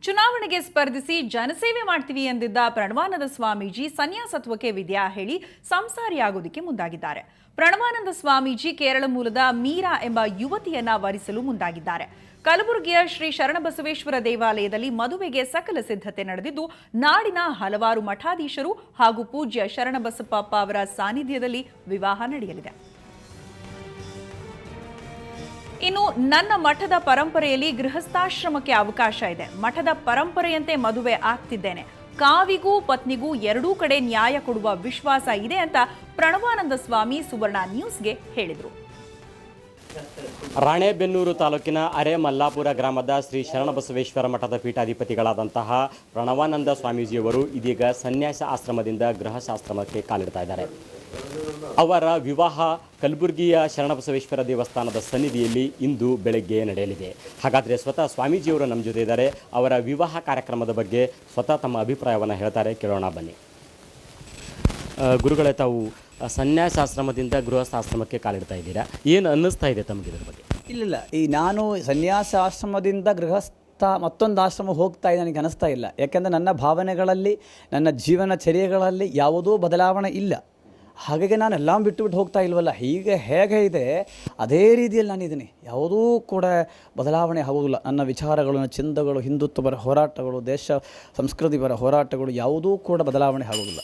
ಚುನಾವಣೆಗೆ ಸ್ಪರ್ಧಿಸಿ ಜನಸೇವೆ ಮಾಡ್ತೀವಿ ಎಂದಿದ್ದ ಪ್ರಣವಾನಂದ ಸ್ವಾಮೀಜಿ ಸನ್ಯಾಸತ್ವಕ್ಕೆ ವಿದ್ಯಾ ಹೇಳಿ ಸಂಸಾರಿಯಾಗೋದಕ್ಕೆ ಮುಂದಾಗಿದ್ದಾರೆ. ಪ್ರಣವಾನಂದ ಸ್ವಾಮೀಜಿ ಕೇರಳ ಮೂಲದ ಮೀರಾ ಎಂಬ ಯುವತಿಯನ್ನ ವರಿಸಲು ಮುಂದಾಗಿದ್ದಾರೆ. ಕಲಬುರಗಿಯ ಶ್ರೀ ಶರಣಬಸವೇಶ್ವರ ದೇವಾಲಯದಲ್ಲಿ ಮದುವೆಗೆ ಸಕಲ ಸಿದ್ಧತೆ ನಡೆದಿದ್ದು, ನಾಡಿನ ಹಲವಾರು ಮಠಾಧೀಶರು ಹಾಗೂ ಪೂಜ್ಯ ಶರಣಬಸಪ್ಪ ಅವರ ಸಾನ್ನಿಧ್ಯದಲ್ಲಿ ವಿವಾಹ ನಡೆಯಲಿದೆ. ಇನ್ನು ನನ್ನ ಮಠದ ಪರಂಪರೆಯಲ್ಲಿ ಗೃಹಸ್ಥಾಶ್ರಮಕ್ಕೆ ಅವಕಾಶ ಇದೆ. ಮಠದ ಪರಂಪರೆಯಂತೆ ಮದುವೆ ಆಗ್ತಿದ್ದೇನೆ. ಕಾವಿಗೂ ಪತ್ನಿಗೂ ಎರಡೂ ಕಡೆ ನ್ಯಾಯ ಕೊಡುವ ವಿಶ್ವಾಸ ಇದೆ ಅಂತ ಪ್ರಣವಾನಂದ ಸ್ವಾಮಿ ಸುವರ್ಣ ನ್ಯೂಸ್ಗೆ ಹೇಳಿದರು. ರಾಣೆಬೆನ್ನೂರು ತಾಲೂಕಿನ ಅರೆಮಲ್ಲಾಪುರ ಗ್ರಾಮದ ಶ್ರೀ ಶರಣಬಸವೇಶ್ವರ ಮಠದ ಪೀಠಾಧಿಪತಿಗಳಾದಂತಹ ಪ್ರಣವಾನಂದ ಸ್ವಾಮೀಜಿಯವರು ಇದೀಗ ಸನ್ಯಾಸ ಆಶ್ರಮದಿಂದ ಗೃಹಸ್ಥಾಶ್ರಮಕ್ಕೆ ಕಾಲಿಡ್ತಾ ಇದ್ದಾರೆ. ಅವರ ವಿವಾಹ ಕಲಬುರಗಿಯ ಶರಣಬಸವೇಶ್ವರ ದೇವಸ್ಥಾನದ ಸನ್ನಿಧಿಯಲ್ಲಿ ಇಂದು ಬೆಳಗ್ಗೆ ನಡೆಯಲಿದೆ. ಹಾಗಾದರೆ ಸ್ವತಃ ಸ್ವಾಮೀಜಿಯವರು ನಮ್ಮ ಜೊತೆ ಇದ್ದಾರೆ. ಅವರ ವಿವಾಹ ಕಾರ್ಯಕ್ರಮದ ಬಗ್ಗೆ ಸ್ವತಃ ತಮ್ಮ ಅಭಿಪ್ರಾಯವನ್ನು ಹೇಳ್ತಾರೆ, ಕೇಳೋಣ ಬನ್ನಿ. ಗುರುಗಳೇ, ತಾವು ಸನ್ಯಾಸಾಶ್ರಮದಿಂದ ಗೃಹಸ್ಥಾಶ್ರಮಕ್ಕೆ ಕಾಲಿಡ್ತಾ ಇದ್ದೀರಾ, ಏನು ಅನ್ನಿಸ್ತಾ ಇದೆ ತಮಗೆ ಇದರ ಬಗ್ಗೆ? ಇಲ್ಲ, ನಾನು ಸನ್ಯಾಸ ಆಶ್ರಮದಿಂದ ಗೃಹಸ್ಥ ಮತ್ತೊಂದು ಆಶ್ರಮ ಹೋಗ್ತಾ ಇದೆ ನನಗೆ ಅನಿಸ್ತಾ ಇಲ್ಲ. ಯಾಕೆಂದರೆ ನನ್ನ ಭಾವನೆಗಳಲ್ಲಿ, ನನ್ನ ಜೀವನ ಚರ್ಯೆಗಳಲ್ಲಿ ಯಾವುದೂ ಬದಲಾವಣೆ ಇಲ್ಲ. ಹಾಗಾಗಿ ನಾನು ಎಲ್ಲ ಬಿಟ್ಟು ಹೋಗ್ತಾ ಇಲ್ವಲ್ಲ. ಹೀಗೆ ಹೇಗೆ ಇದೆ ಅದೇ ರೀತಿಯಲ್ಲಿ ನಾನಿದ್ದೀನಿ. ಯಾವುದೂ ಕೂಡ ಬದಲಾವಣೆ ಆಗೋದಿಲ್ಲ. ನನ್ನ ವಿಚಾರಗಳು, ನನ್ನ ಚಿಂತನೆಗಳು, ಹಿಂದುತ್ವಪರ ಹೋರಾಟಗಳು, ದೇಶ ಸಂಸ್ಕೃತಿಪರ ಹೋರಾಟಗಳು ಯಾವುದೂ ಕೂಡ ಬದಲಾವಣೆ ಆಗೋದಿಲ್ಲ.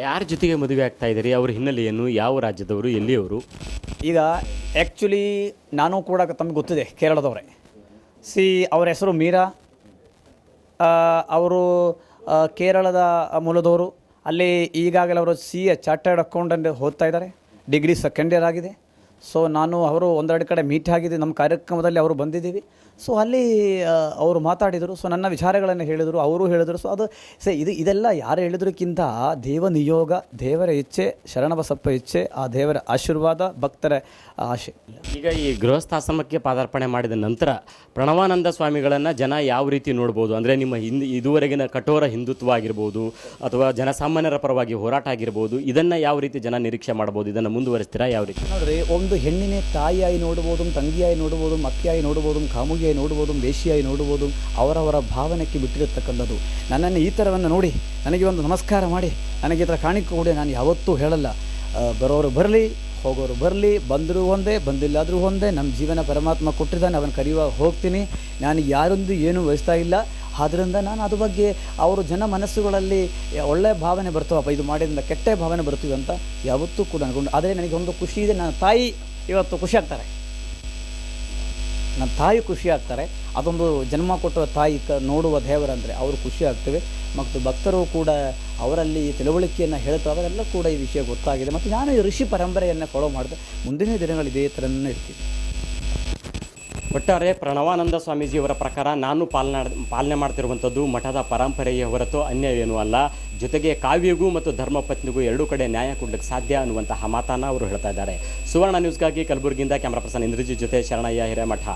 ಯಾರ ಜೊತೆಗೆ ಮದುವೆ ಆಗ್ತಾ ಇದ್ದೀರಿ? ಅವ್ರ ಹಿನ್ನೆಲೆ ಏನು? ಯಾವ ರಾಜ್ಯದವರು? ಎಲ್ಲಿಯವರು? ಈಗ ಆ್ಯಕ್ಚುಲಿ ನಾನು ಕೂಡ ತಮಗೆ ಗೊತ್ತಿದೆ, ಕೇರಳದವರೇ. ಅವರ ಹೆಸರು ಮೀರಾ. ಅವರು ಕೇರಳದ ಮೂಲದವರು. ಅಲ್ಲಿ ಈಗಾಗಲೇ ಅವರು CA ಚಾರ್ಟರ್ಡ್ ಅಕೌಂಟೆಂಟ್ ಓದ್ತಾ ಇದ್ದಾರೆ. ಡಿಗ್ರಿ ಸೆಕೆಂಡ್ ಇಯರ್ ಆಗಿದೆ. ಸೊ ನಾನು ಅವರು ಒಂದೆರಡು ಕಡೆ ಮೀಟ್ ಆಗಿದೆ. ನಮ್ಮ ಕಾರ್ಯಕ್ರಮದಲ್ಲಿ ಅವರು ಬಂದಿದ್ದೀವಿ. ಸೊ ಅಲ್ಲಿ ಅವರು ಮಾತಾಡಿದರು. ಸೊ ನನ್ನ ವಿಚಾರಗಳನ್ನು ಹೇಳಿದರು, ಅವರು ಹೇಳಿದರು. ಸೊ ಅದು ಇದೆಲ್ಲ ಯಾರು ಹೇಳಿದ್ರಕ್ಕಿಂತ ದೇವ ನಿಯೋಗ, ದೇವರ ಇಚ್ಛೆ, ಶರಣಬಸಪ್ಪ ಇಚ್ಛೆ, ಆ ದೇವರ ಆಶೀರ್ವಾದ, ಭಕ್ತರ ಆಶೆ. ಈಗ ಈ ಗೃಹಸ್ಥಾಶ್ರಮಕ್ಕೆ ಪಾದಾರ್ಪಣೆ ಮಾಡಿದ ನಂತರ ಪ್ರಣವಾನಂದ ಸ್ವಾಮಿಗಳನ್ನು ಜನ ಯಾವ ರೀತಿ ನೋಡ್ಬೋದು? ಅಂದರೆ ನಿಮ್ಮ ಇದುವರೆಗಿನ ಕಠೋರ ಹಿಂದುತ್ವ ಆಗಿರ್ಬೋದು ಅಥವಾ ಜನಸಾಮಾನ್ಯರ ಪರವಾಗಿ ಹೋರಾಟ ಆಗಿರ್ಬೋದು, ಇದನ್ನು ಯಾವ ರೀತಿ ಜನ ನಿರೀಕ್ಷೆ ಮಾಡ್ಬೋದು? ಇದನ್ನು ಮುಂದುವರಿಸ್ತೀರಾ ಯಾವ ರೀತಿ? ನೋಡಿರಿ, ಒಂದು ಹೆಣ್ಣಿನೇ ತಾಯಿಯಾಗಿ ನೋಡ್ಬೋದು, ತಂಗಿಯಾಗಿ ನೋಡ್ಬೋದು, ಮಕ್ಕಿಯಾಗಿ ನೋಡ್ಬೋದು, ಕಾಮುಗಿಯಾಗಿ ನೋಡ್ಬೋದು, ಬೇಷಿಯಾಗಿ ನೋಡ್ಬೋದು. ಅವರವರ ಭಾವನೆಗೆ ಬಿಟ್ಟಿರತಕ್ಕಂಥದ್ದು. ನನ್ನನ್ನು ಈ ಥರವನ್ನು ನೋಡಿ ನನಗೆ ಒಂದು ನಮಸ್ಕಾರ ಮಾಡಿ ನನಗೆ ಈ ಥರ ಕಾಣಿಕೆ ಕೊಡಿ ನಾನು ಯಾವತ್ತೂ ಹೇಳಲ್ಲ. ಬರೋರು ಬರಲಿ, ಹೋಗೋರು ಬರಲಿ, ಬಂದರೂ ಒಂದೇ, ಬಂದಿಲ್ಲಾದರೂ ಒಂದೇ. ನಮ್ಮ ಜೀವನ ಪರಮಾತ್ಮ ಕೊಟ್ಟಿದ್ದಾನೆ, ಅವನು ಕರೆಯುವಾಗ ಹೋಗ್ತೀನಿ. ನಾನು ಯಾರೊಂದು ಏನೂ ವಹಿಸ್ತಾ ಇಲ್ಲ. ಆದ್ದರಿಂದ ನಾನು ಅದ್ರ ಬಗ್ಗೆ ಅವರು ಜನ ಮನಸ್ಸುಗಳಲ್ಲಿ ಒಳ್ಳೆಯ ಭಾವನೆ ಬರ್ತವಪ್ಪ, ಇದು ಮಾಡಿದ್ರಿಂದ ಕೆಟ್ಟ ಭಾವನೆ ಬರ್ತೀವಿ ಅಂತ ಯಾವತ್ತೂ ಕೂಡ ಅನ್ಕೊಂಡು. ಆದರೆ ನನಗೆ ಒಂದು ಖುಷಿ ಇದೆ, ನನ್ನ ತಾಯಿ ಇವತ್ತು ಖುಷಿ ಆಗ್ತಾರೆ, ನನ್ನ ತಾಯಿ ಖುಷಿ ಆಗ್ತಾರೆ. ಅದೊಂದು ಜನ್ಮ ಕೊಟ್ಟ ತಾಯಿ ನೋಡುವ ದೇವರಂದರೆ ಅವರು ಖುಷಿ ಆಗ್ತೇವೆ. ಮತ್ತು ಭಕ್ತರು ಕೂಡ ಅವರಲ್ಲಿ ತಿಳುವಳಿಕೆಯನ್ನು ಹೇಳ್ತಾರೆ. ಅವರೆಲ್ಲ ಕೂಡ ಈ ವಿಷಯ ಗೊತ್ತಾಗಿದೆ. ಮತ್ತು ನಾನು ಈ ಋಷಿ ಪರಂಪರೆಯನ್ನು ಫಾಲೋ ಮಾಡಿದೆ. ಮುಂದಿನ ದಿನಗಳು ಇದೇ ಥರನೇ ಇರ್ತೀವಿ. ಒಟ್ಟಾರೆ ಪ್ರಣವಾನಂದ ಸ್ವಾಮೀಜಿಯವರ ಪ್ರಕಾರ ನಾನು ಪಾಲನೆ ಮಾಡ್ತಿರುವಂಥದ್ದು ಮಠದ ಪರಂಪರೆಯ ಹೊರತು ಅನ್ಯವೇನೂ ಅಲ್ಲ. ಜೊತೆಗೆ ಕಾವ್ಯಗೂ ಮತ್ತು ಧರ್ಮಪತ್ನಿಗೂ ಎರಡೂ ಕಡೆ ನ್ಯಾಯ ಕೊಡಲಿಕ್ಕೆ ಸಾಧ್ಯ ಅನ್ನುವಂತಹ ಮಾತನ್ನು ಅವರು ಹೇಳ್ತಾ ಇದ್ದಾರೆ. ಸುವರ್ಣ ನ್ಯೂಸ್ಗಾಗಿ ಕಲಬುರಗಿಯಿಂದ ಕ್ಯಾಮ್ರಾ ಪರ್ಸನ್ ಇಂದ್ರಜಿತ್ ಜೊತೆ ಶರಣಯ್ಯ ಹಿರೇಮಠ.